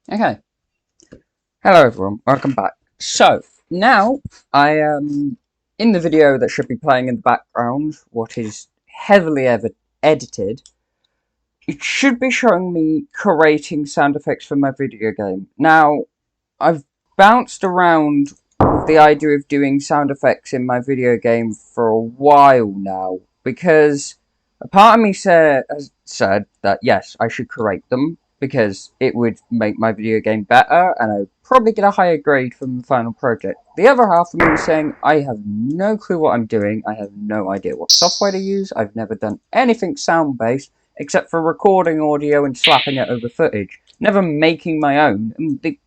Okay, hello everyone, welcome back. So, now I am in the video that should be playing in the background, what is heavily edited. It should be showing me creating sound effects for my video game. Now, I've bounced around with the idea of doing sound effects in my video game for a while now, because a part of me has said that yes, I should create them, because it would make my video game better, and I'd probably get a higher grade from the final project. The other half of me is saying, I have no clue what I'm doing, I have no idea what software to use, I've never done anything sound-based, except for recording audio and slapping it over footage. Never making my own.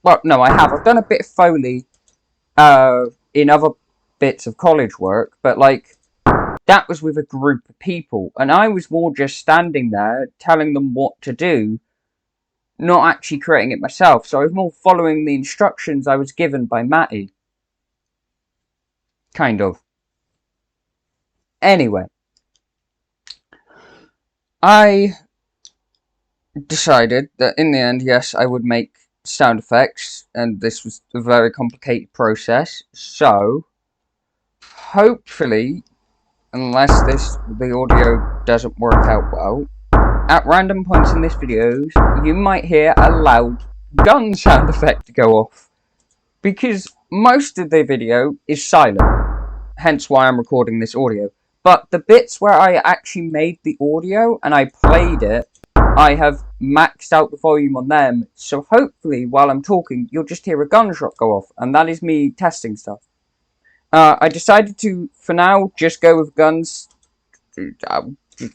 Well, no, I have. I've done a bit of Foley in other bits of college work, but like, that was with a group of people, and I was more just standing there telling them what to do, not actually creating it myself. So I was more following the instructions I was given by Matty. Kind of. Anyway, I decided that in the end, yes, I would make sound effects, and this was a very complicated process. So, hopefully, unless the audio doesn't work out well, at random points in this video, you might hear a loud gun sound effect go off, because most of the video is silent, hence why I'm recording this audio. But the bits where I actually made the audio and I played it, I have maxed out the volume on them, so hopefully while I'm talking, you'll just hear a gunshot go off, and that is me testing stuff. I decided to, for now, just go with guns,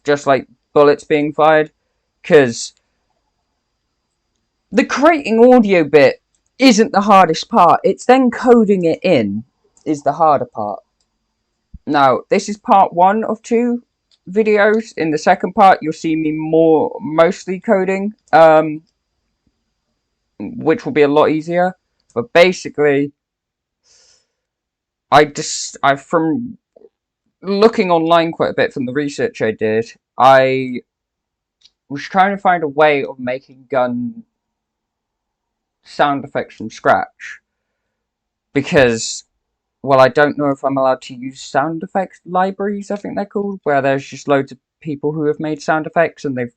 just like bullets being fired, because the creating audio bit isn't the hardest part, it's then coding it in is the harder part. Now, this is part one of two videos. In the second part, you'll see me mostly coding, which will be a lot easier. But basically, from looking online quite a bit from the research I did, I was trying to find a way of making gun sound effects from scratch. Because, well, I don't know if I'm allowed to use sound effects libraries, I think they're called, where there's just loads of people who have made sound effects and they've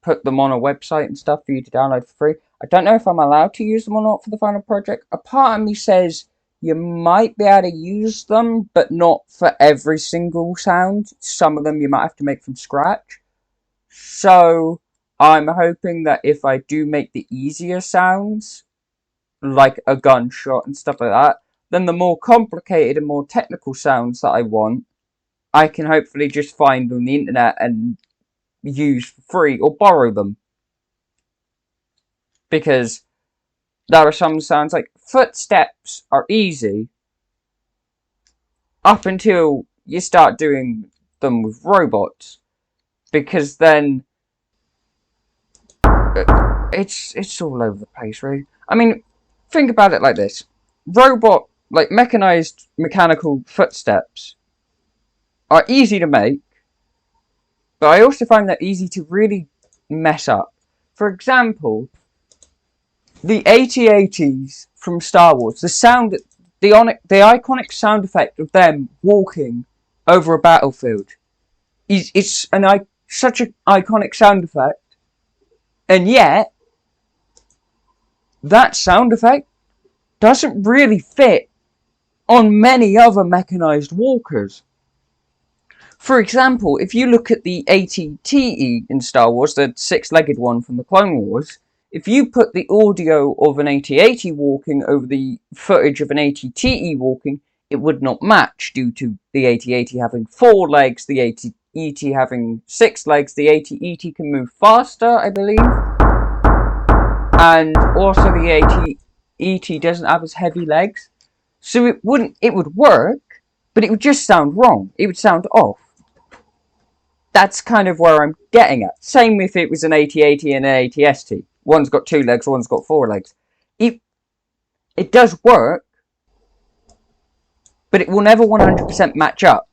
put them on a website and stuff for you to download for free. I don't know if I'm allowed to use them or not for the final project. A part of me says you might be able to use them, but not for every single sound. Some of them you might have to make from scratch. So I'm hoping that if I do make the easier sounds, like a gunshot and stuff like that, then the more complicated and more technical sounds that I want, I can hopefully just find on the internet and use for free or borrow them. Because there are some sounds like footsteps are easy up until you start doing them with robots. Because then it's all over the place, really. I mean, think about it like this. Mechanized mechanical footsteps are easy to make, but I also find that easy to really mess up. For example, the AT-ATs from Star Wars, the iconic sound effect of them walking over a battlefield, it's such an iconic sound effect, and yet that sound effect doesn't really fit on many other mechanized walkers. For example, if you look at the AT-TE in Star Wars, the six-legged one from the Clone Wars, if you put the audio of an AT-AT walking over the footage of an AT-TE walking, it would not match due to the AT-AT having 4 legs, the AT-ET having 6 legs. The AT-ET can move faster, I believe, and also the AT-ET doesn't have as heavy legs, so it would work, but it would just sound wrong. It would sound off. That's kind of where I'm getting at. Same if it was an AT-AT and an AT-ST. One's got 2 legs, one's got 4 legs. It does work, but it will never 100% match up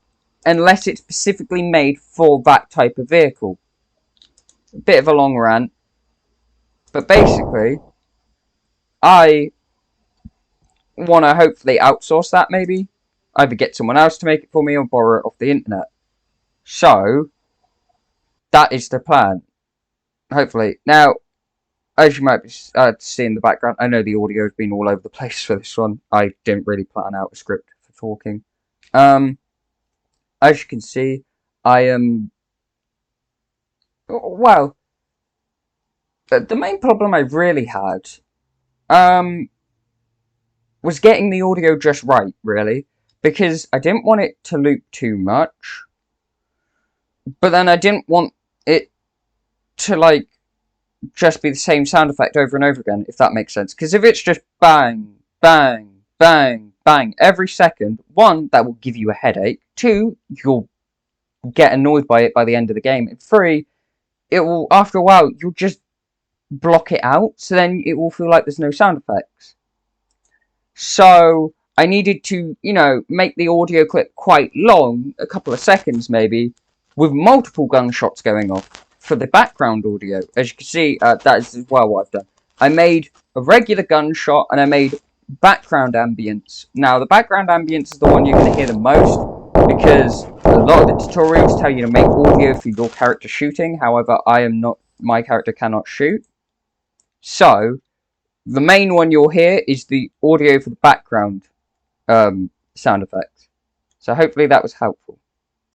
unless it's specifically made for that type of vehicle. A bit of a long rant, but basically, I want to hopefully outsource that, maybe. Either get someone else to make it for me or borrow it off the internet. So, that is the plan. Hopefully. Now, as you might be seeing in the background, I know the audio has been all over the place for this one. I didn't really plan out a script for talking. As you can see, I am... well, the main problem I really had was getting the audio just right, really. Because I didn't want it to loop too much. But then I didn't want it to, like, just be the same sound effect over and over again, if that makes sense. Because if it's just bang, bang, bang, bang every second, one, that will give you a headache. Two, you'll get annoyed by it by the end of the game. And three, it will, after a while, you'll just block it out, so then it will feel like there's no sound effects. So I needed to, you know, make the audio clip quite long, a couple of seconds maybe, with multiple gunshots going off for the background audio. As you can see, that is as well what I've done. I made a regular gunshot and I made background ambience. Now, the background ambience is the one you're going to hear the most, because a lot of the tutorials tell you to make audio for your character shooting. However, my character cannot shoot. So, the main one you'll hear is the audio for the background sound effects. So hopefully that was helpful.